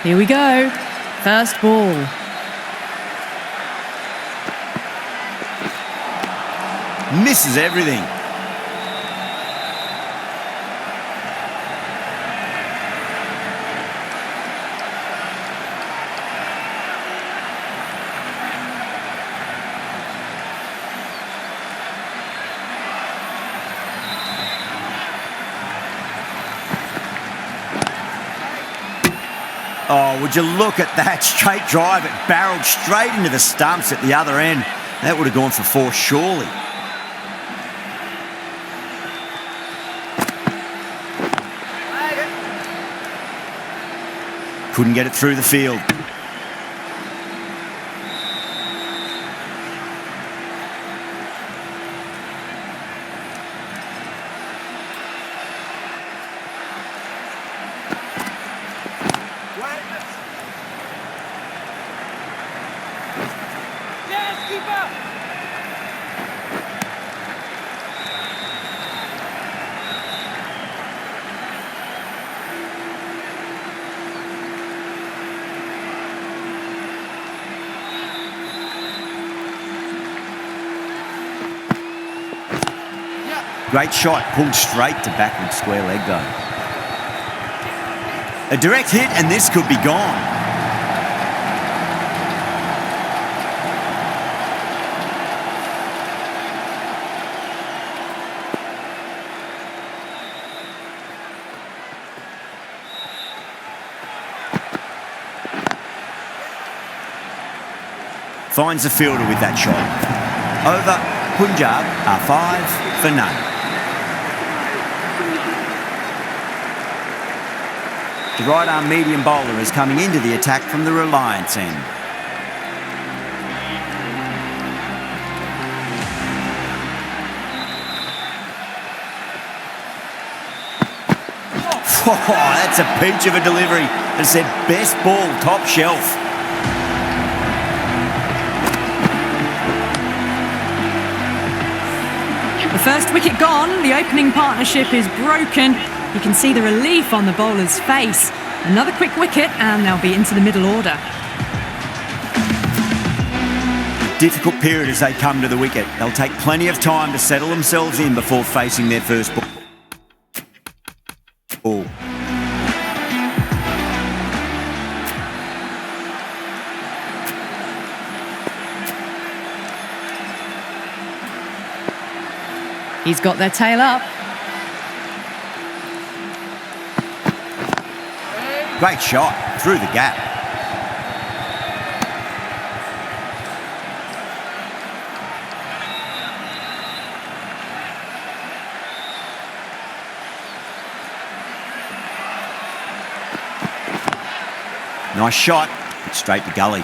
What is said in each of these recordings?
Here we go. First ball. Misses everything. Oh, would you look at that straight drive? It barreled straight into the stumps at the other end. That would have gone for 4, surely. Couldn't get it through the field. Great shot, pulled straight to backward square leg though. A direct hit and this could be gone. Finds the fielder with that shot. Over, Punjab are 5 for none. The right-arm medium bowler is coming into the attack from the Reliance end. Oh, that's a peach of a delivery. It's their best ball, top shelf. The first wicket gone, the opening partnership is broken. You can see the relief on the bowler's face. Another quick wicket and they'll be into the middle order. Difficult period as they come to the wicket. They'll take plenty of time to settle themselves in before facing their first ball. He's got their tail up. Great shot through the gap. Nice shot, straight to gully.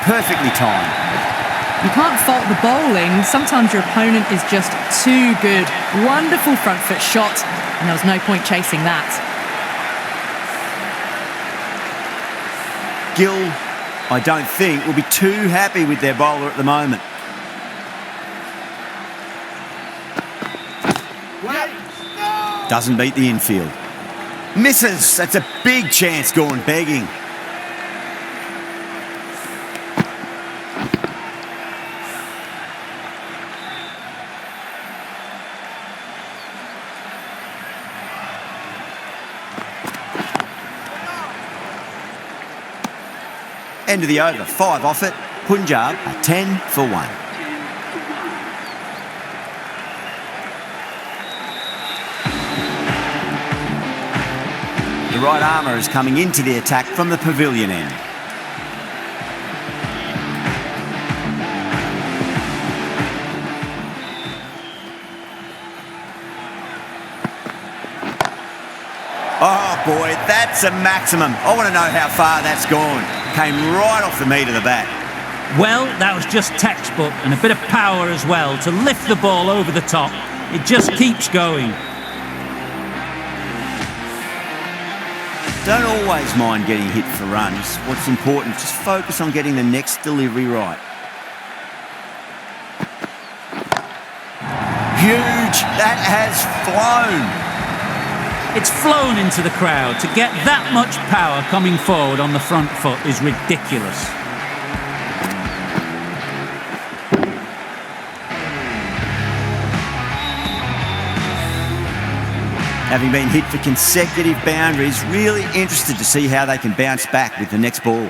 Perfectly timed. You can't fault the bowling. Sometimes your opponent is just too good. Wonderful front foot shot, and there was no point chasing that. Gill, I don't think, will be too happy with their bowler at the moment. Doesn't beat the infield. Misses. That's a big chance going begging. End of the over, 5 off it. Punjab are 10 for 1. The right armour is coming into the attack from the pavilion end. Oh boy, that's a maximum. I want to know how far that's gone. Came right off the meat of the bat. Well, that was just textbook and a bit of power as well to lift the ball over the top. It just keeps going. Don't always mind getting hit for runs. What's important is just focus on getting the next delivery right. Huge! That has flown! It's flown into the crowd. To get that much power coming forward on the front foot is ridiculous. Having been hit for consecutive boundaries, really interested to see how they can bounce back with the next ball.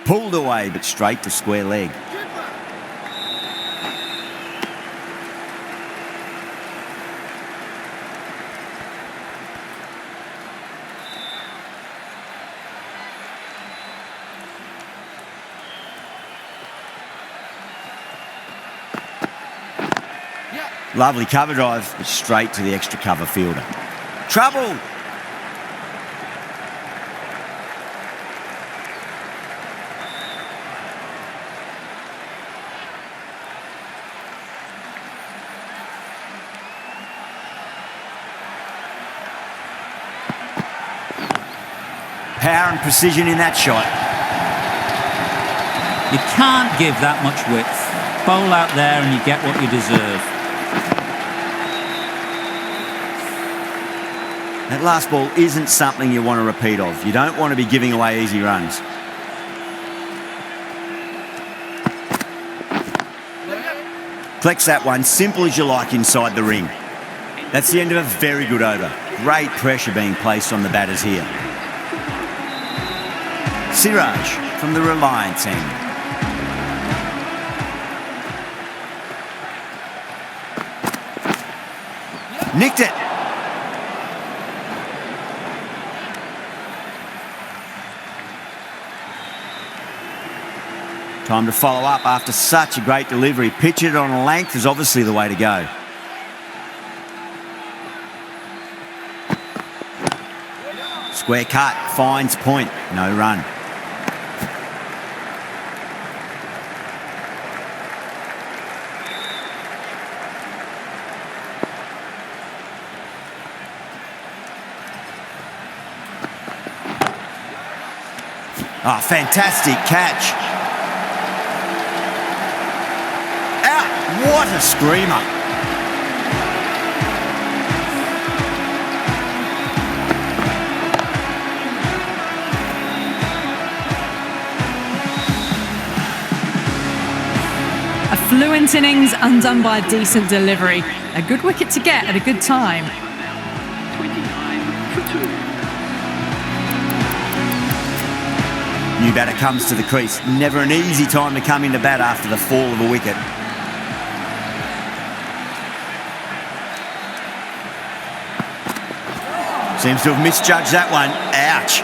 Pulled away, but straight to square leg. Lovely cover drive, but straight to the extra cover fielder. Trouble! Power and precision in that shot. You can't give that much width. Bowl out there and you get what you deserve. That last ball isn't something you want to repeat of. You don't want to be giving away easy runs. Collects that one, simple as you like, inside the ring. That's the end of a very good over. Great pressure being placed on the batters here. Siraj from the Reliance end. Nicked it. Time to follow up after such a great delivery. Pitch it on length is obviously the way to go. Square cut, finds point, no run. Oh, fantastic catch. What a screamer. A fluent innings undone by a decent delivery. A good wicket to get at a good time. 29 for 2. New batter comes to the crease. Never an easy time to come into bat after the fall of a wicket. Seems to have misjudged that one. Ouch.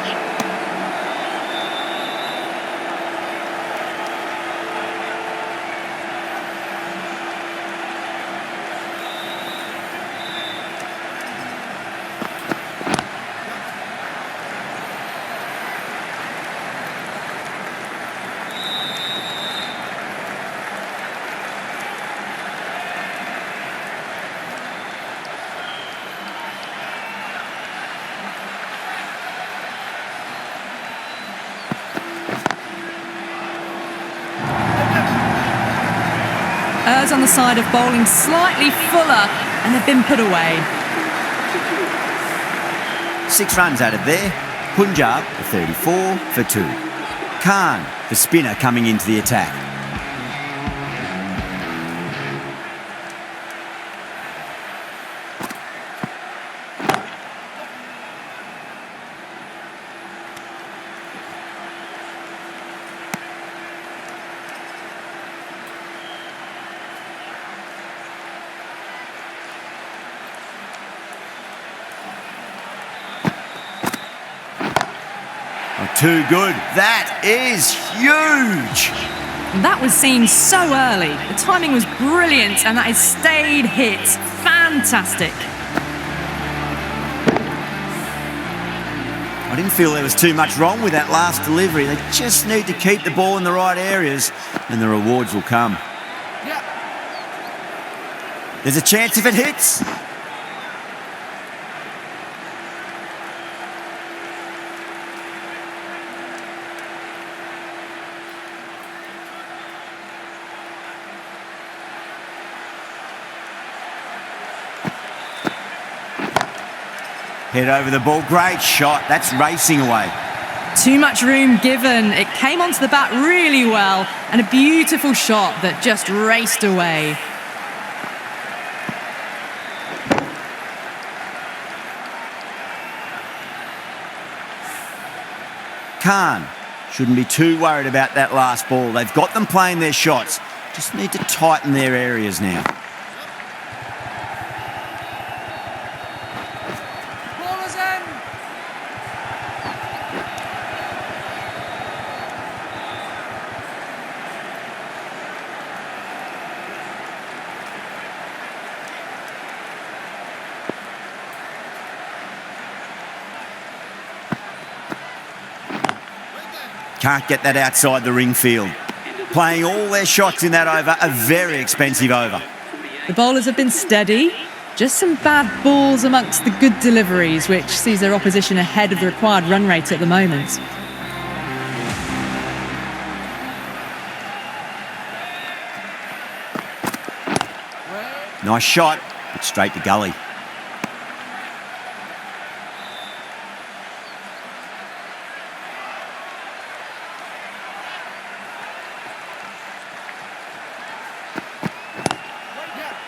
On the side of bowling slightly fuller, and they've been put away. 6 runs out of there. Punjab, 34 for 2. Khan, the spinner, coming into the attack. Too good. That is huge. That was seen so early. The timing was brilliant, and that is stayed hit. Fantastic. I didn't feel there was too much wrong with that last delivery. They just need to keep the ball in the right areas, and the rewards will come. There's a chance if it hits. Head over the ball. Great shot. That's racing away. Too much room given. It came onto the bat really well, and a beautiful shot that just raced away. Khan shouldn't be too worried about that last ball. They've got them playing their shots. Just need to tighten their areas now. Ballers in. Can't get that outside the ring field. Playing all their shots in that over, a very expensive over. The bowlers have been steady. Just some bad balls amongst the good deliveries, which sees their opposition ahead of the required run rate at the moment. Nice shot, but straight to gully.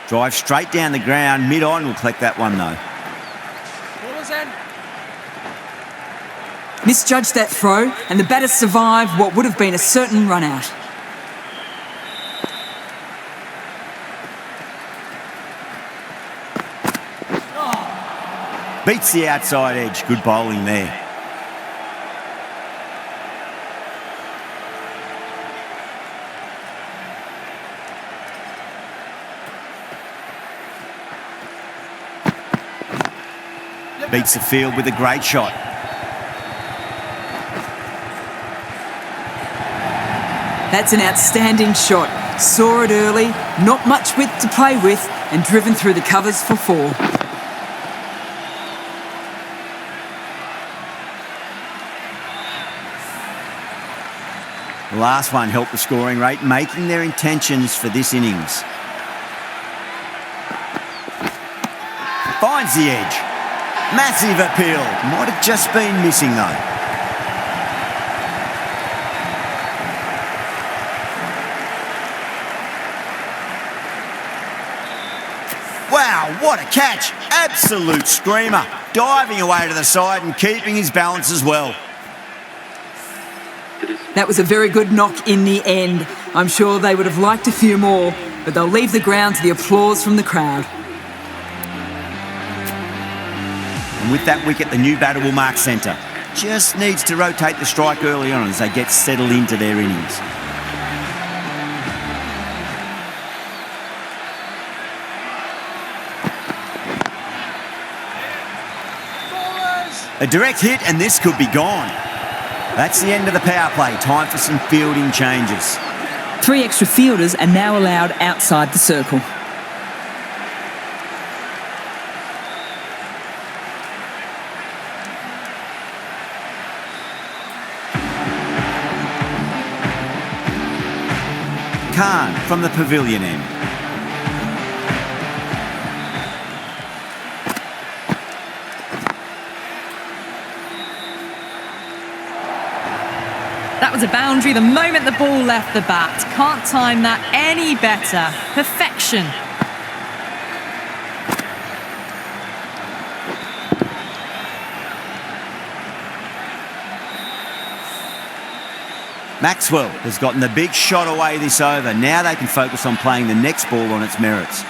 Drive straight down the ground. Mid-on will collect that one though. Misjudged that throw, and the batter survived what would have been a certain run out. Beats the outside edge. Good bowling there. Beats the field with a great shot. That's an outstanding shot. Saw it early, not much width to play with, and driven through the covers for 4. The last one helped the scoring rate, making their intentions for this innings. Finds the edge. Massive appeal. Might have just been missing though. Wow, what a catch. Absolute screamer. Diving away to the side and keeping his balance as well. That was a very good knock in the end. I'm sure they would have liked a few more, but they'll leave the ground to the applause from the crowd. And with that wicket, the new batter will mark centre. Just needs to rotate the strike early on as they get settled into their innings. A direct hit and this could be gone. That's the end of the power play. Time for some fielding changes. 3 extra fielders are now allowed outside the circle. Khan from the pavilion end. That was a boundary the moment the ball left the bat. Can't time that any better. Perfection. Maxwell has gotten the big shot away this over. Now they can focus on playing the next ball on its merits.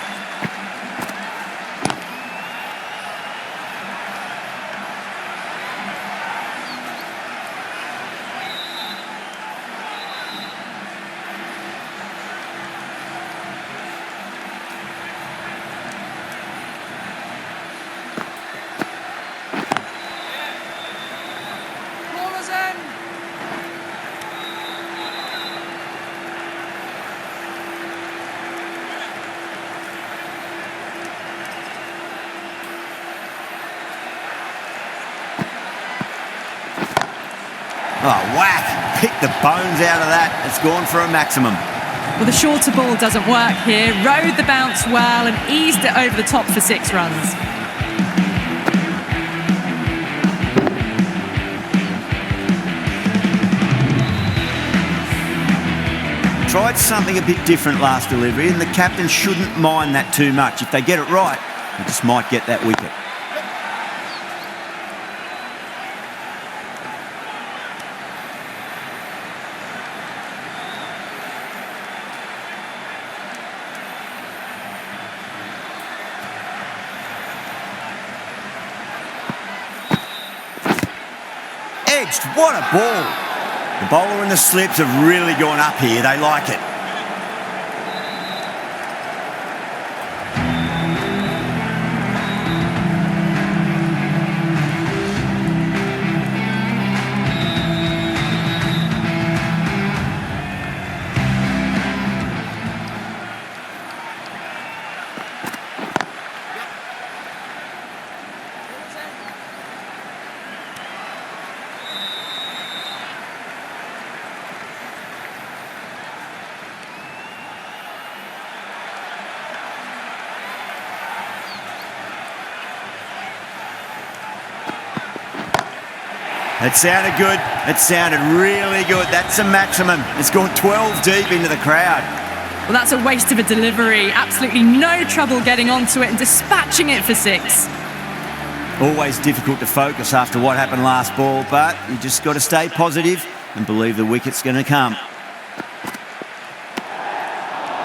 Oh, whack! Pick the bones out of that. It's gone for a maximum. Well, the shorter ball doesn't work here. Rode the bounce well and eased it over the top for 6 runs. tried something a bit different last delivery, and the captain shouldn't mind that too much. If they get it right, they just might get that wicket. Edged, what a ball. The bowler and the slips have really gone up here. They like it. It sounded good. It sounded really good. That's a maximum. It's gone 12 deep into the crowd. Well, that's a waste of a delivery. Absolutely no trouble getting onto it and dispatching it for 6. Always difficult to focus after what happened last ball, but you just got to stay positive and believe the wicket's going to come.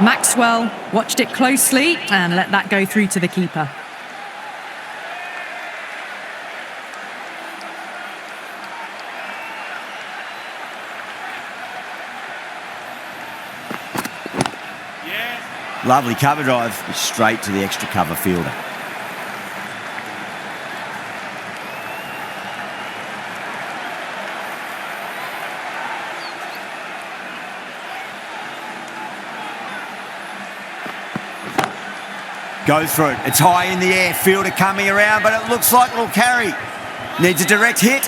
Maxwell watched it closely and let that go through to the keeper. Lovely cover drive, straight to the extra cover fielder. Goes for it. It's high in the air. Fielder coming around, but it looks like it'll carry. Needs a direct hit.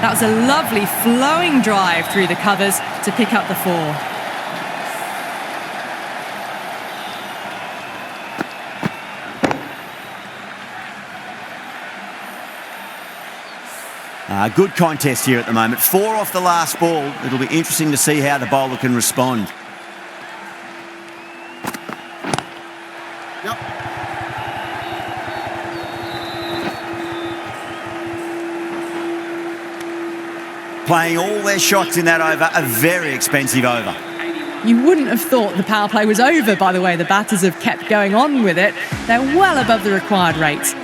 That was a lovely flowing drive through the covers to pick up the 4. Good contest here at the moment. 4 off the last ball. It'll be interesting to see how the bowler can respond. Playing all their shots in that over, a very expensive over. You wouldn't have thought the power play was over by the way the batters have kept going on with it. They're well above the required rate.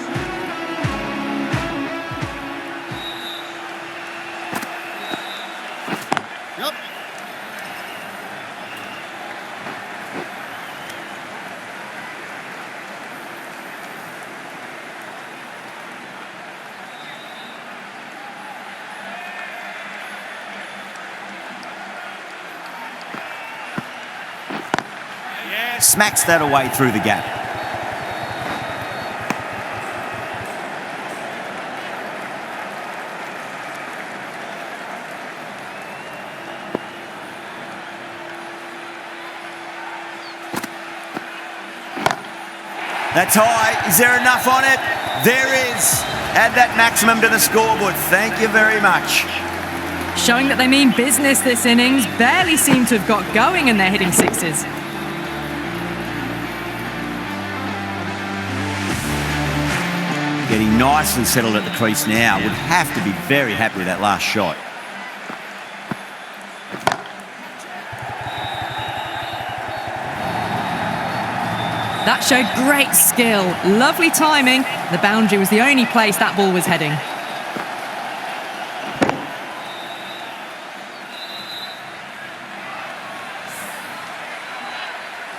Smacks that away through the gap. That's high. Is there enough on it? There is. Add that maximum to the scoreboard. Thank you very much. Showing that they mean business this innings. Barely seem to have got going and they're hitting 6s. Getting nicely settled at the crease now. Would have to be very happy with that last shot. That showed great skill. Lovely timing. The boundary was the only place that ball was heading.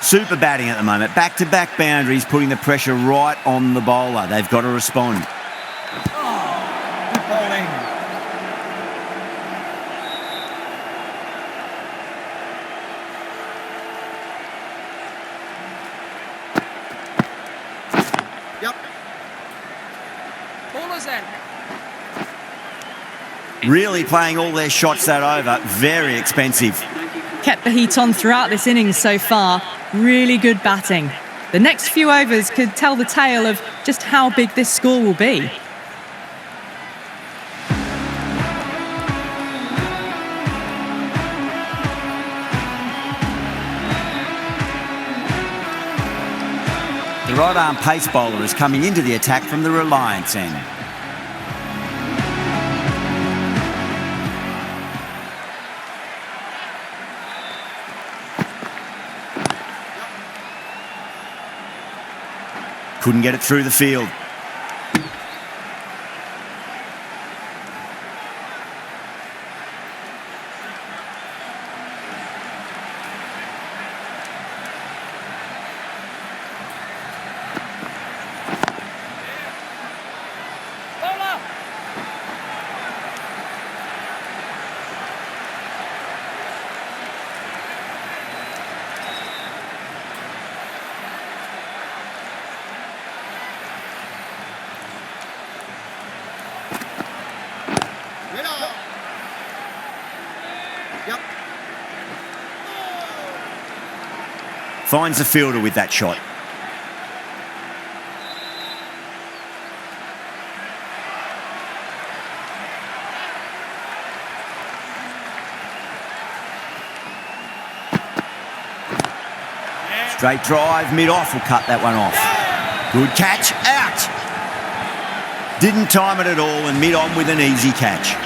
Super batting at the moment. Back-to-back boundaries, putting the pressure right on the bowler. They've got to respond. Good bowling. Yep. Ballers in. Really playing all their shots that over. Very expensive. kept the heat on throughout this innings so far. Really good batting. The next few overs could tell the tale of just how big this score will be. The right-arm pace bowler is coming into the attack from the Reliance end. Couldn't get it through the field. Finds the fielder with that shot. Straight drive, mid-off will cut that one off. Good catch, out! Didn't time it at all and mid-on with an easy catch.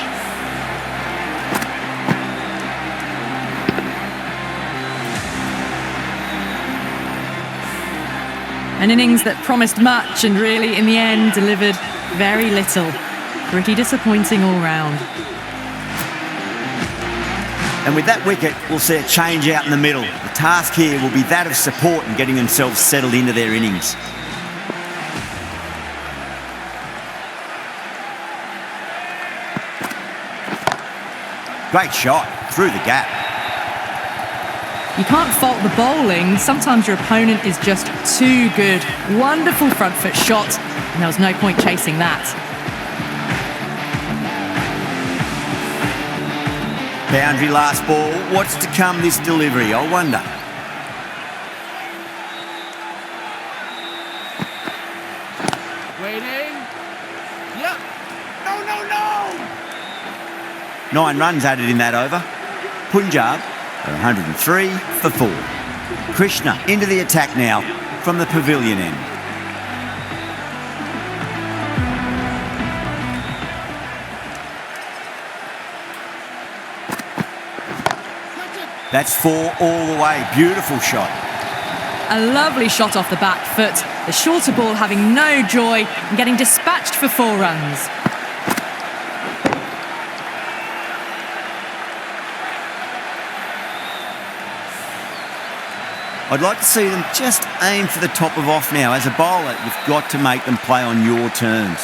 An innings that promised much and really, in the end, delivered very little. Pretty disappointing all round. And with that wicket, we'll see a change out in the middle. The task here will be that of support and getting themselves settled into their innings. Great shot, through the gap. You can't fault the bowling. Sometimes your opponent is just too good. Wonderful front foot shot, and there was no point chasing that. Boundary last ball. What's to come this delivery, I wonder. Waiting. Yep. No. 9 runs added in that over. Punjab are 103 for 4. Krishna into the attack now from the pavilion end. That's 4 all the way. Beautiful shot. A lovely shot off the back foot. The shorter ball having no joy and getting dispatched for 4 runs. I'd like to see them just aim for the top of off now. As a bowler, you've got to make them play on your terms.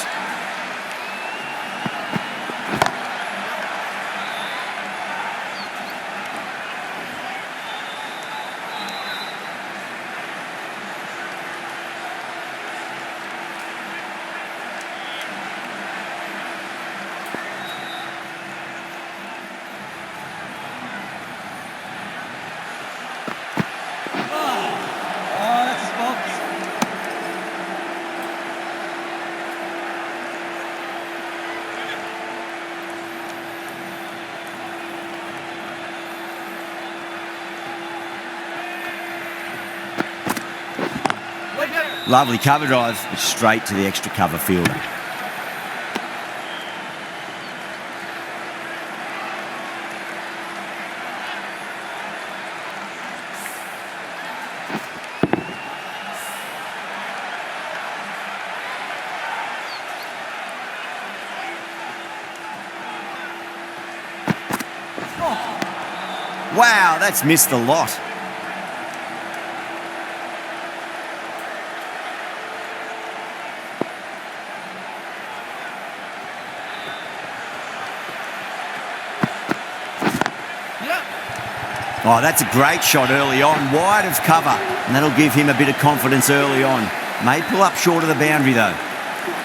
Lovely cover drive, straight to the extra cover fielder. Wow, that's missed the lot. Oh, that's a great shot early on, wide of cover, and that'll give him a bit of confidence early on. May pull up short of the boundary though.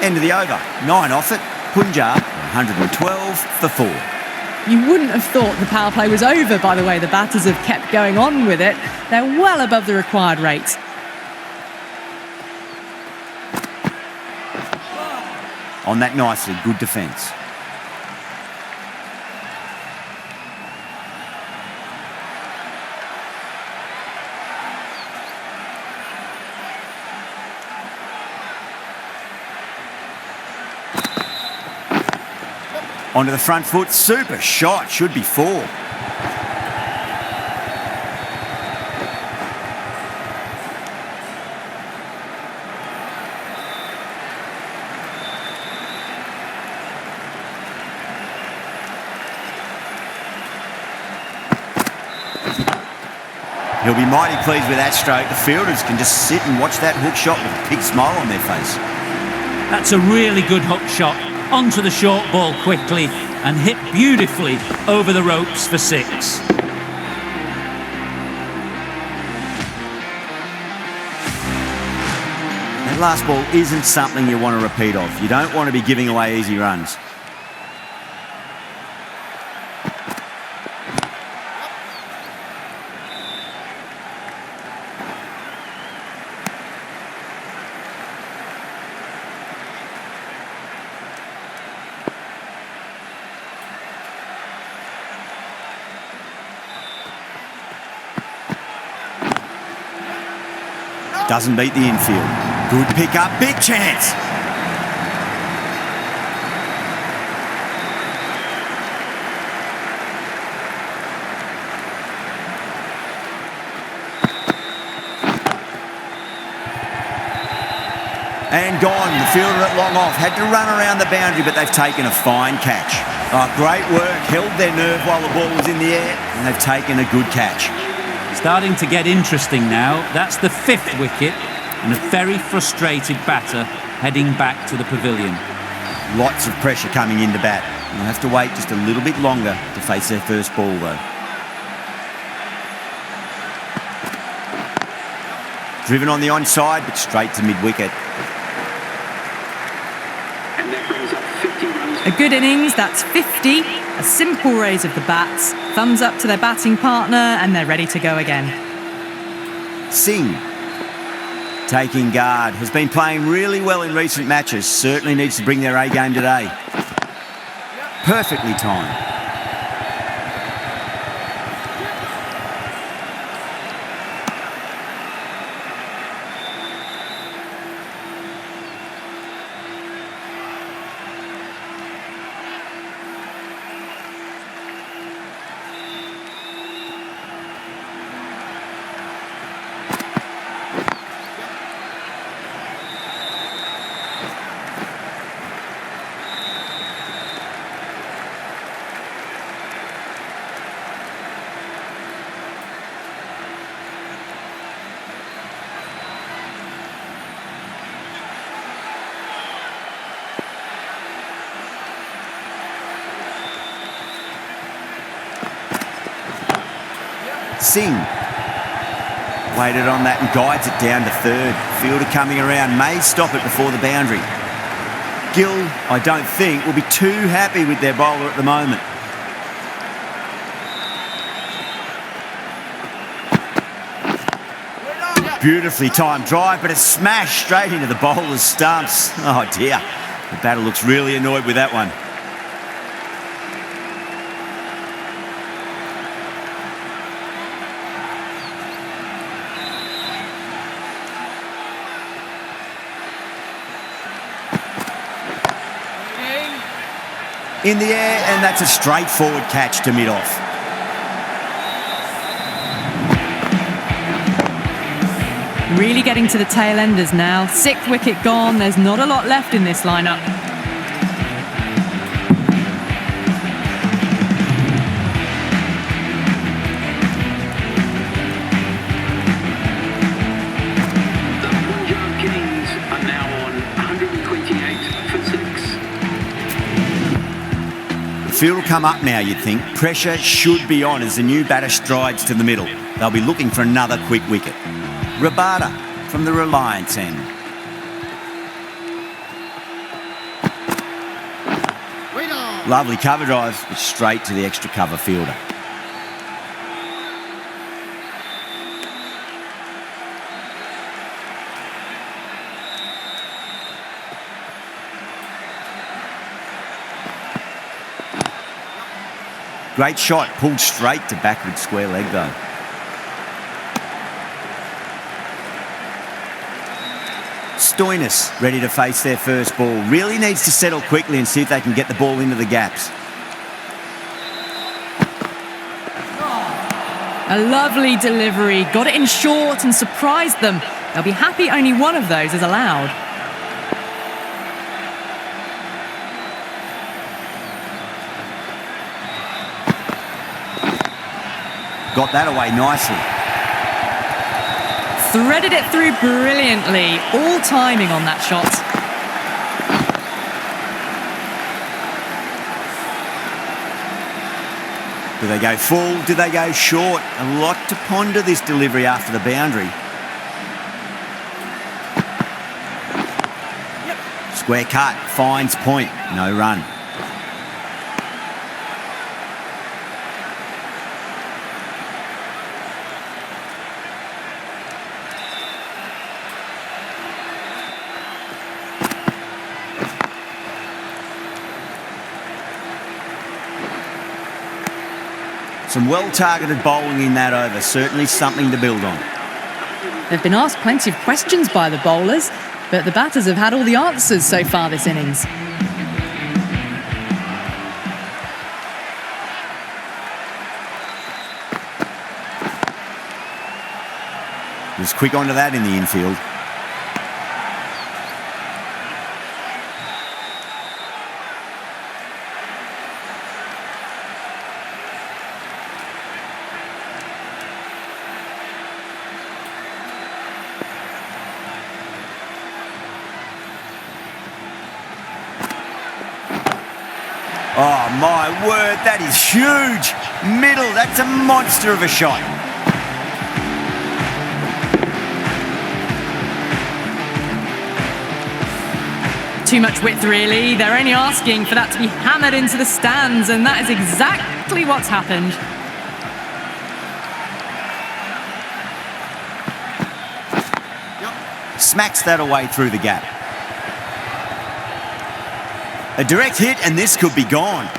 End of the over, 9 off it. Punjab 112 for 4. You wouldn't have thought the power play was over by the way the batters have kept going on with it. They're well above the required rate. On that nicely, good defence. Onto the front foot, super shot, should be 4. He'll be mighty pleased with that stroke. The fielders can just sit and watch that hook shot with a big smile on their face. That's a really good hook shot. Onto the short ball quickly and hit beautifully over the ropes for 6. That last ball isn't something you want to repeat of. You don't want to be giving away easy runs. Doesn't beat the infield. Good pick up, big chance. And gone. The fielder at long off. Had to run around the boundary, but they've taken a fine catch. Oh, great work. Held their nerve while the ball was in the air, and they've taken a good catch. Starting to get interesting now. That's the 5th wicket and a very frustrated batter heading back to the pavilion. Lots of pressure coming into bat. They'll have to wait just a little bit longer to face their first ball though. Driven on the onside, but straight to mid-wicket. A good innings, that's 50. A simple raise of the bats, thumbs up to their batting partner, and they're ready to go again. Singh, taking guard, has been playing really well in recent matches. Certainly needs to bring their A game today. Perfectly timed. Singh waited on that and guides it down to 3rd. Fielder coming around, may stop it before the boundary. Gill, I don't think, will be too happy with their bowler at the moment. Beautifully timed drive, but it's smashed straight into the bowler's stumps. Oh dear, the batter looks really annoyed with that one. In the air, and that's a straightforward catch to mid-off. Really getting to the tail enders now. 6th wicket gone, there's not a lot left in this lineup. The Punjab Kings are now on 128 for 6. The field will come up now, you'd think. Pressure should be on as the new batter strides to the middle. They'll be looking for another quick wicket. Rabada from the Reliance end. Wait on. Lovely cover drive, but straight to the extra cover fielder. Great shot, pulled straight to backward square leg though. Stoinis ready to face their first ball. Really needs to settle quickly and see if they can get the ball into the gaps. A lovely delivery, got it in short and surprised them. They'll be happy only one of those is allowed. Got that away nicely. Threaded it through brilliantly, all timing on that shot. Do they go full? Do they go short? A lot to ponder this delivery after the boundary. Square cut, finds point, no run. Some well-targeted bowling in that over, certainly something to build on. They've been asked plenty of questions by the bowlers, but the batters have had all the answers so far this innings. Was quick onto that in the infield. Oh my word, that is huge. Middle, that's a monster of a shot. Too much width really, they're only asking for that to be hammered into the stands, and that is exactly what's happened. Smacks that away through the gap. A direct hit and this could be gone.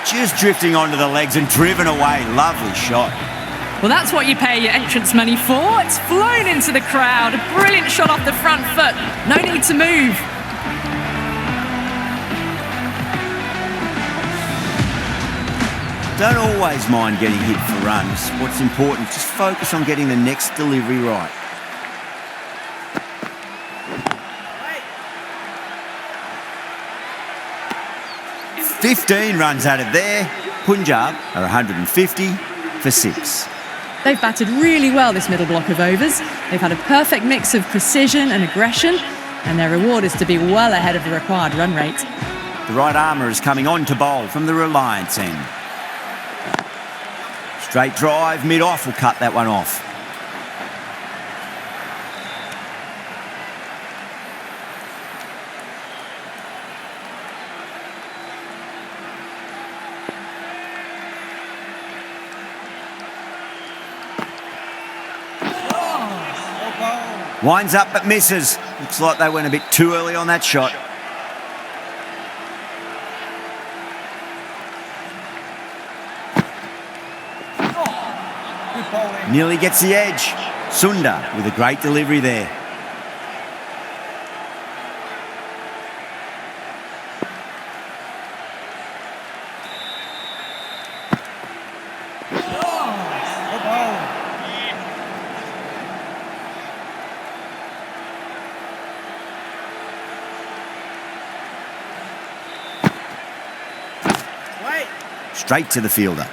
Just drifting onto the legs and driven away. Lovely shot. Well, that's what you pay your entrance money for. It's flown into the crowd. A brilliant shot off the front foot. No need to move. Don't always mind getting hit for runs. What's important, just focus on getting the next delivery right. Hey. 15 runs out of there. Punjab are 150 for 6. They've batted really well this middle block of overs. They've had a perfect mix of precision and aggression, and their reward is to be well ahead of the required run rate. The right armour is coming on to bowl from the Reliance end. Straight drive, mid-off will cut that one off. Winds up but misses. Looks like they went a bit too early on that shot. Nearly gets the edge. Sundar with a great delivery there. straight to the fielder.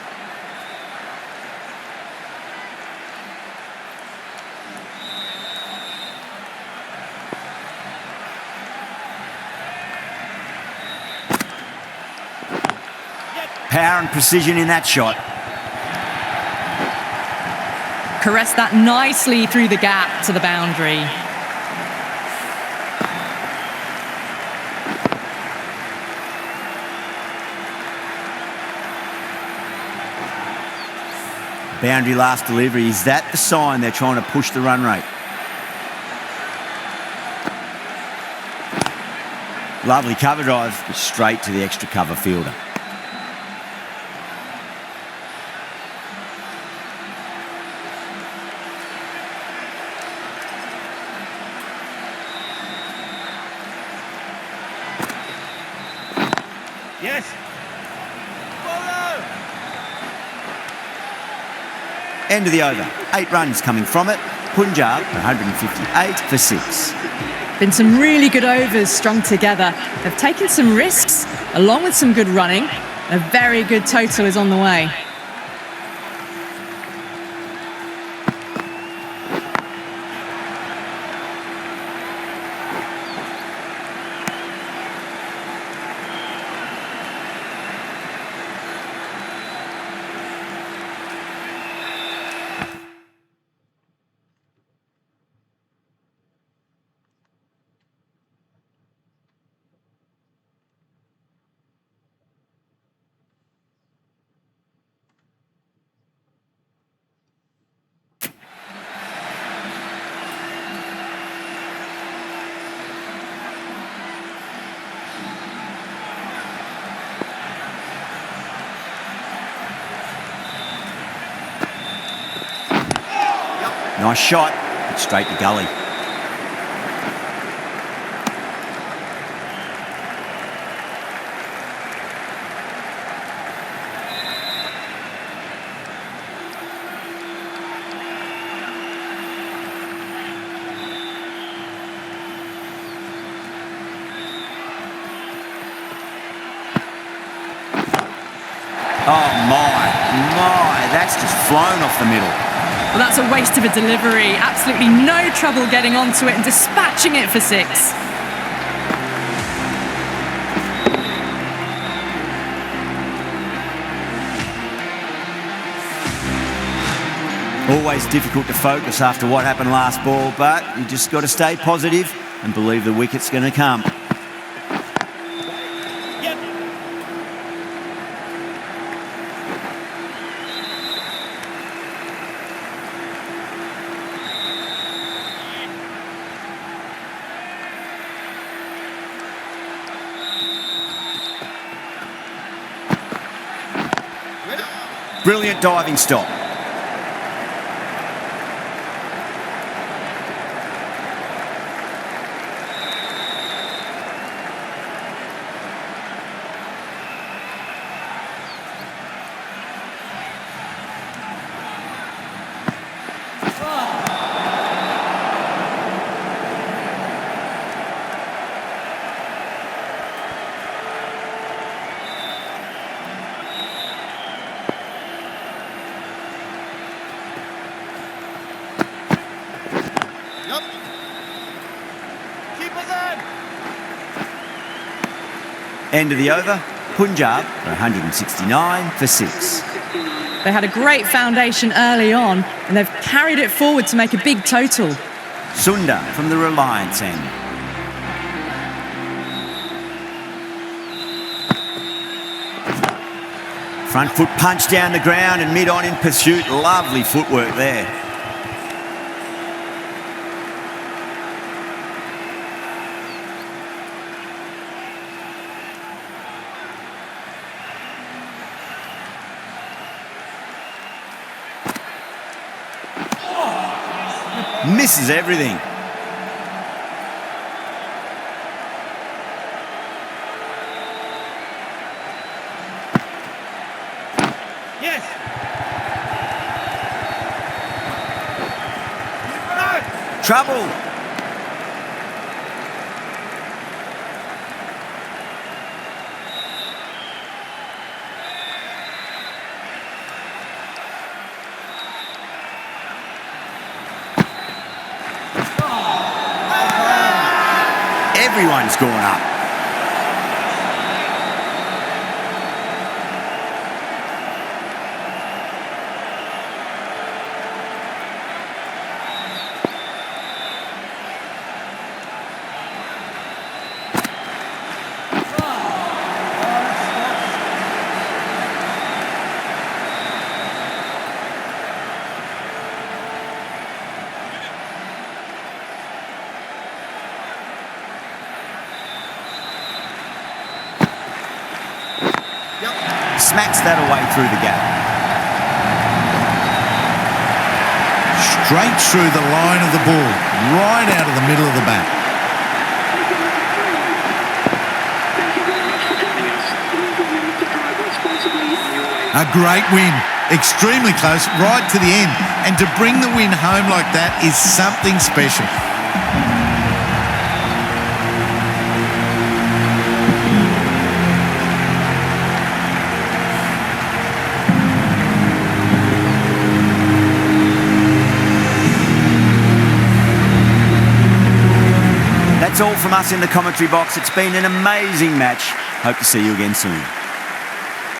Power and precision in that shot. Caressed that nicely through the gap to the boundary. Boundary last delivery. Is that the sign they're trying to push the run rate? Lovely cover drive, but straight to the extra cover fielder. Yes. End of the over. 8 runs coming from it. Punjab 158 for 6. Been some really good overs strung together. They've taken some risks along with some good running. A very good total is on the way. Nice shot, but straight to gully. Oh my, that's just flown off the middle. Well, that's a waste of a delivery. Absolutely no trouble getting onto it and dispatching it for 6. Always difficult to focus after what happened last ball, but you just got to stay positive and believe the wicket's going to come. Brilliant diving stop. End of the over, Punjab for 169 for 6. They had a great foundation early on and they've carried it forward to make a big total. Sunda from the Reliance end. Front foot punch down the ground and mid-on in pursuit. Lovely footwork there. Misses everything. Yes. Trouble. Everyone's gone up. Smacks that away through the gap. Straight through the line of the ball, right out of the middle of the bat. Thank you very much for joining us. We'll remember to drive responsibly on your way. A great win, extremely close, right to the end. And to bring the win home like that is something special. That's all from us in the commentary box. It's been an amazing match. Hope to see you again soon.